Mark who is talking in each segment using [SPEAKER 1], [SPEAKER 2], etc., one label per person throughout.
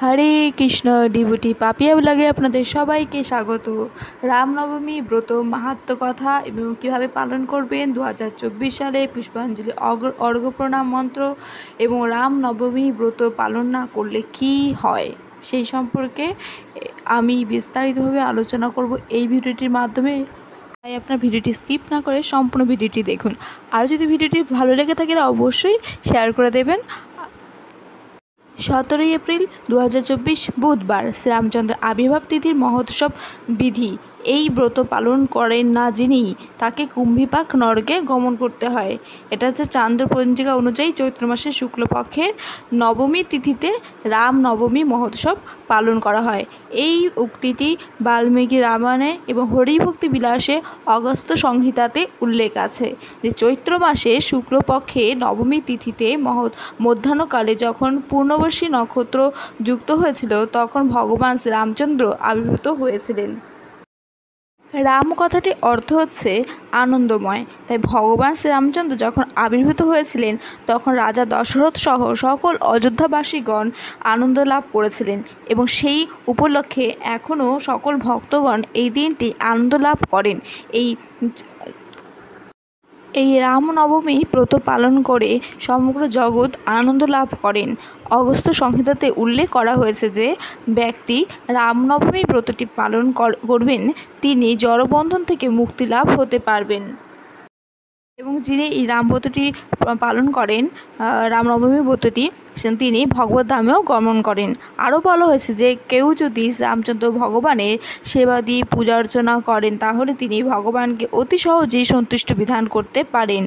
[SPEAKER 1] হরে Krishna devotee Papiya ব্লগে আপনাদের সবাইকে স্বাগত। রামনবমী ব্রত মাহাত্ম্য কথা এবং কীভাবে পালন করবেন 2024 সালে পুষ্পাঞ্জলি অর্ঘ্য প্রণাম মন্ত্র এবং রামনবমী ব্রত পালন না করলে কি হয় সেই সম্পর্কে আমি বিস্তারিতভাবে আলোচনা করব এই ভিডিওটির মাধ্যমে। তাই আপনার ভিডিওটি স্কিপ না করে সম্পূর্ণ ভিডিওটি দেখুন। আর যদি ভিডিওটি ভালো লেগে থাকে অবশ্যই শেয়ার করে দেবেন। 17 এপ্রিল 2024 বুধবার শ্রীরামচন্দ্রের আবির্ভাব তিথির মহোৎসব বিধি। এই ব্রত পালন করেন না যিনি তাকে কুম্ভীপাক নরকে গমন করতে হয়। এটা হচ্ছে চান্দ্র পঞ্জিকা অনুযায়ী চৈত্র মাসের শুক্লপক্ষের নবমী তিথিতে রাম নবমী মহোৎসব পালন করা হয়। এই উক্তিটি বাল্মীকি রামায়ণে এবং হরিভক্তি বিলাসে অগস্ত্য সংহিতাতে উল্লেখ আছে যে চৈত্র মাসে শুক্লপক্ষে নবমী তিথিতে মধ্যাহ্নকালে যখন পূর্ণবর্ষী নক্ষত্র যুক্ত হয়েছিল তখন ভগবান শ্রীরামচন্দ্র আবির্ভূত হয়েছিলেন। রাম কথাটি অর্থ হচ্ছে আনন্দময়। তাই ভগবান শ্রীরামচন্দ্র যখন আবির্ভূত হয়েছিলেন তখন রাজা দশরথ সহ সকল অযোধ্যাবাসীগণ আনন্দ লাভ করেছিলেন এবং সেই উপলক্ষে এখনও সকল ভক্তগণ এই দিনটি আনন্দ লাভ করেন। এই রামনবমী ব্রত পালন করে সমগ্র জগৎ আনন্দ লাভ করেন। অগস্ত্য সংহিতাতে উল্লেখ করা হয়েছে যে ব্যক্তি রামনবমী ব্রতটি পালন করবেন তিনি জড়বন্ধন থেকে মুক্তি লাভ হতে পারবেন এবং যিনি এই রামব্রতটি পালন করেন রামনবমী ব্রতটি তিনি ভগবত ধামেও গমন করেন। আরও বলা হয়েছে যে কেউ যদি রামচন্দ্র ভগবানের সেবা দিয়ে পূজা অর্চনা করেন তাহলে তিনি ভগবানকে অতি সহজেই সন্তুষ্ট বিধান করতে পারেন।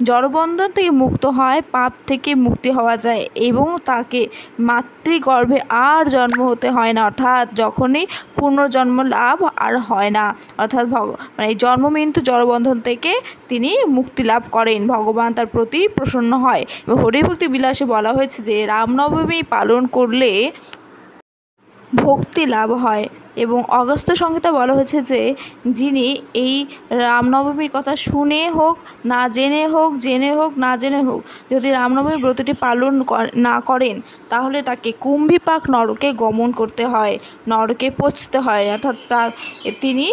[SPEAKER 1] জড়বন্ধন থেকে মুক্ত হয়, পাপ থেকে মুক্তি হওয়া যায় এবং তাকে মাতৃগর্ভে আর জন্ম হতে হয় না, অর্থাৎ যখনই পুনর্জন্ম লাভ আর হয় না, অর্থাৎ জন্মমৃত্যু জড়বন্ধন থেকে তিনি মুক্তি লাভ করেন। ভগবান তার প্রতি প্রসন্ন হয় এবং হরিভক্তি বিলাসে বলা হয়েছে যে রামনবমী পালন করলে ভক্তি লাভ হয় এবং অগস্ত্য সংহিতা বলা হয়েছে যে যিনি এই রামনবমীর কথা শুনে হোক না জেনে হোক, জেনে হোক না জেনে হোক, যদি রামনবমীর ব্রতটি পালন না করেন তাহলে তাকে কুম্ভীপাক নরকে গমন করতে হয়, নরকে পৌঁছতে হয়, অর্থাৎ তিনি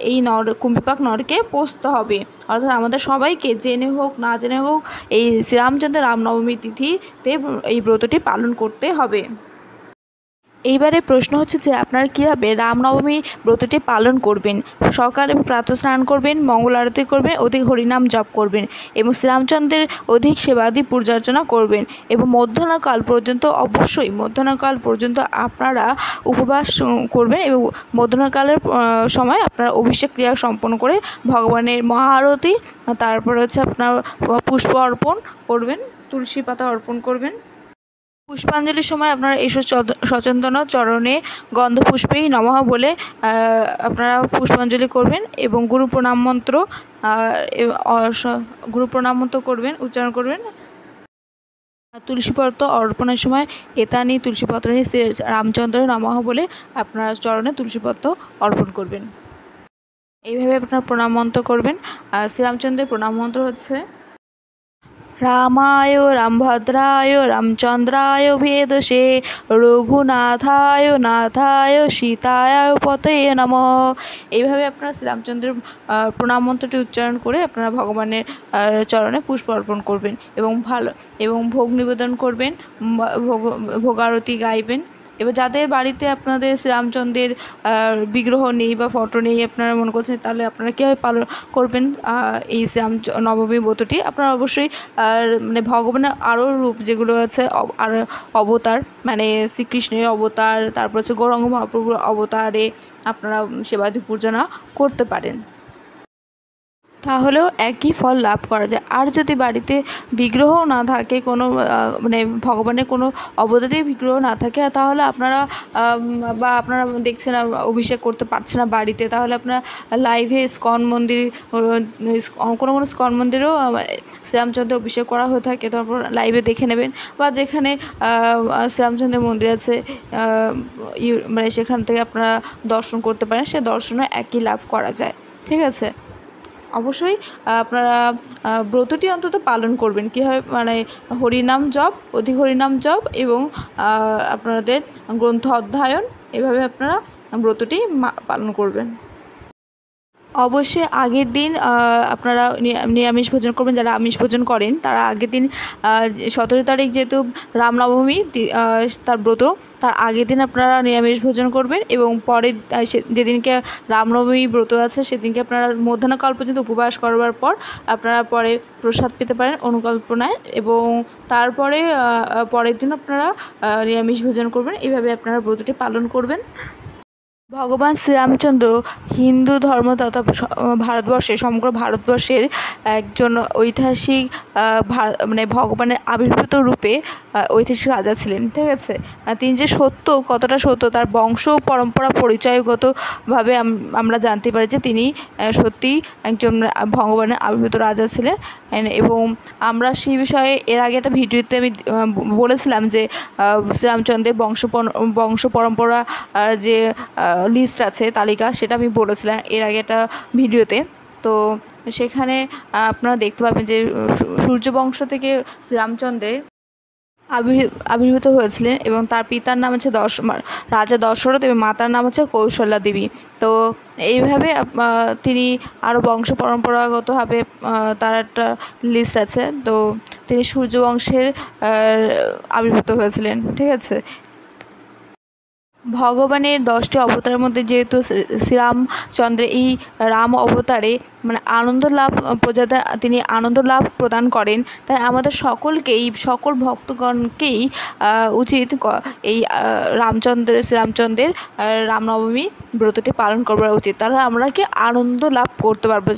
[SPEAKER 1] এই কুম্ভীপাক নরকে পৌঁছতে হবে। অর্থাৎ আমাদের সবাইকে জেনে হোক না জেনে হোক এই শ্রীরামচন্দ্রের রামনবমী তিথিতে এই ব্রতটি পালন করতে হবে। এইবারে প্রশ্ন হচ্ছে যে আপনারা কীভাবে রামনবমী ব্রতটি পালন করবেন। সকালে প্রাতঃ স্নান করবেন, মঙ্গল আরতি করবেন, অধিক হরিনাম জপ করবেন এবং শ্রীরামচন্দ্রের অধিক সেবাদি পূজা অর্চনা করবেন এবং মধ্যাহ্নকাল পর্যন্ত অবশ্যই মধ্যাহ্নকাল পর্যন্ত আপনারা উপবাস করবেন এবং মধ্যাহ্নকালের সময় আপনারা অভিষেক ক্রিয়া সম্পন্ন করে ভগবানের মহাআরতি, তারপর হচ্ছে আপনার পুষ্প অর্পণ করবেন, তুলসী পাতা অর্পণ করবেন। পুষ্পাঞ্জলির সময় আপনারা ঈশ্বর সচন্দন চরণে গন্ধপুষ্পেই নমঃ বলে আপনারা পুষ্পাঞ্জলি করবেন এবং গুরু প্রণাম মন্ত্র করবেন, উচ্চারণ করবেন। তুলসীপত্র অর্পণের সময় এতানি তুলসীপত্র শ্রী রামচন্দ্রের নমঃ বলে আপনারা চরণে তুলসীপত্র অর্পণ করবেন। এইভাবে আপনারা প্রণাম মন্ত্র করবেন। শ্রীরামচন্দ্রের প্রণাম মন্ত্র হচ্ছে রামায় রামভদ্রায় রামচন্দ্রায় ভেদসে রঘুনাথায় নাথায় সীতায় পতয়ে নমঃ। এইভাবে আপনারা শ্রীরামচন্দ্রের প্রণাম মন্ত্রটি উচ্চারণ করে আপনারা ভগবানের চরণে পুষ্প অর্পণ করবেন এবং ভোগ নিবেদন করবেন, ভোগারতি গাইবেন। এবার যাদের বাড়িতে আপনাদের শ্রীরামচন্দ্রের বিগ্রহ নেই বা ফটো নেই আপনারা মনে করছেন তাহলে আপনারা কীভাবে পালন করবেন এই শ্রীরাম নবমী ব্রতটি। আপনারা অবশ্যই ভগবানের আরও রূপ যেগুলো আছে আর অবতার, শ্রীকৃষ্ণের অবতার, তারপর হচ্ছে গৌরাঙ্গ মহাপ্রভুর অবতারে আপনারা সেবাদি পূজনা করতে পারেন, তাহলেও একই ফল লাভ করা যায়। আর যদি বাড়িতে বিগ্রহ না থাকে, কোনো ভগবানের কোনো অবতারের বিগ্রহ না থাকে তাহলে আপনারা দেখছেন অভিষেক করতে পারছে না বাড়িতে, তাহলে আপনারা লাইভে ইস্কন মন্দির, কোনো স্কন মন্দিরেও শ্রীরামচন্দ্র অভিষেক করা হয়ে থাকে, তারপর লাইভে দেখে নেবেন বা যেখানে শ্রীরামচন্দ্রের মন্দির আছে সেখান থেকে আপনারা দর্শন করতে পারেন, সে দর্শনও একই লাভ করা যায়। ঠিক আছে। অবশ্যই আপনারা ব্রতটি অন্তত পালন করবেন। কীভাবে মানে হরিনাম জপ, অধিক হরিনাম জপ এবং আপনাদের গ্রন্থ অধ্যয়ন, এভাবে আপনারা ব্রতটি পালন করবেন। অবশ্যই আগের দিন আপনারা নিরামিষ ভোজন করবেন। যারা আমিষ ভোজন করেন তারা আগের দিন 17 তারিখ যেহেতু রামনবমী তার ব্রত, তার আগের দিন আপনারা নিরামিষ ভোজন করবেন এবং পরের যেদিনকে রামনবমী ব্রত আছে সেদিনকে আপনারা মধ্যাহ্নকাল পর্যন্ত উপবাস করবার পর আপনারা পরে প্রসাদ পেতে পারেন অনুকল্পনায়, এবং তারপরে পরের দিন আপনারা নিরামিষ ভোজন করবেন। এইভাবে আপনারা ব্রতটি পালন করবেন। ভগবান শ্রীরামচন্দ্র হিন্দু ধর্ম তথা ভারতবর্ষের সমগ্র ভারতবর্ষের একজন ঐতিহাসিক মানে ভগবানের আবির্ভূত রূপে ঐতিহাসিক রাজা ছিলেন, ঠিক আছে। তিনি যে সত্য, কতটা সত্য তার বংশ পরম্পরা পরিচয়গতভাবে আমরা জানতে পারি যে তিনি সত্যিই একজন ভগবানের আবির্ভূত রাজা ছিলেন। এবং আমরা সেই বিষয়ে এর আগে একটা ভিডিওতে আমি বলেছিলাম যে শ্রীরামচন্দ্রের বংশ পরম্পরা যে লিস্ট আছে, তালিকা, সেটা আমি বলেছিলাম এর আগে একটা ভিডিওতে। তো সেখানে আপনারা দেখতে পাবেন যে সূর্যবংশ থেকে শ্রীরামচন্দ্রের আবির্ভূত হয়েছিলেন এবং তার পিতার নাম হচ্ছে রাজা দশরথ এবং মাতার নাম হচ্ছে কৌশল্যা দেবী। তো এইভাবে তিনি আরও বংশ পরম্পরাগতভাবে তার একটা লিস্ট আছে। তো তিনি সূর্যবংশের আবির্ভূত হয়েছিলেন, ঠিক আছে। ভগবানের 10টি অবতারের মধ্যে যেহেতু শ্রীরামচন্দ্রের এই রাম অবতারে মানে আনন্দ লাভ প্রজাদের তিনি আনন্দ লাভ প্রদান করেন, তাই আমাদের সকলকেই, সকল ভক্তগণকেই উচিত এই শ্রীরামচন্দ্রের রামনবমী ব্রতটি পালন করা উচিত। তাহলে আমরা কি আনন্দ লাভ করতে পারবো,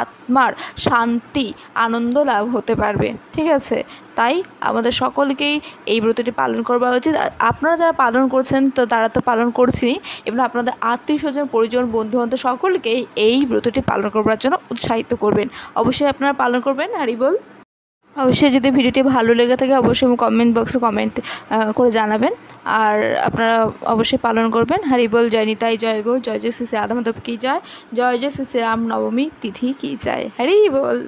[SPEAKER 1] আত্মার শান্তি, আনন্দ লাভ হতে পারবে, ঠিক আছে। তাই আমাদের সকলকেই এই ব্রতটি পালন করা উচিত। আর আপনারা যারা পালন করছেন তো তারা তো পালন করছেনই, এবং আপনাদের আত্মীয় স্বজন, পরিজন, বন্ধুবান্ধব সকলকেই এই ব্রতটি পালন করবার জন্য উৎসাহিত করবেন। অবশ্যই আপনারা পালন করবেন। হরি বল। অবশ্যই যদি ভিডিওটি ভালো লেগে থাকে অবশ্যই কমেন্ট বক্সে কমেন্ট করে জানাবেন, আর আপনারা অবশ্যই পালন করবেন। হরি বল। জয় নিতাই, জয় গৌর, জয় জয় শ্রী শ্রী রাধা মাধব কি জয়, জয় জয় শ্রী শ্রী রাম নবমী তিথি কি জয়। হরি বল।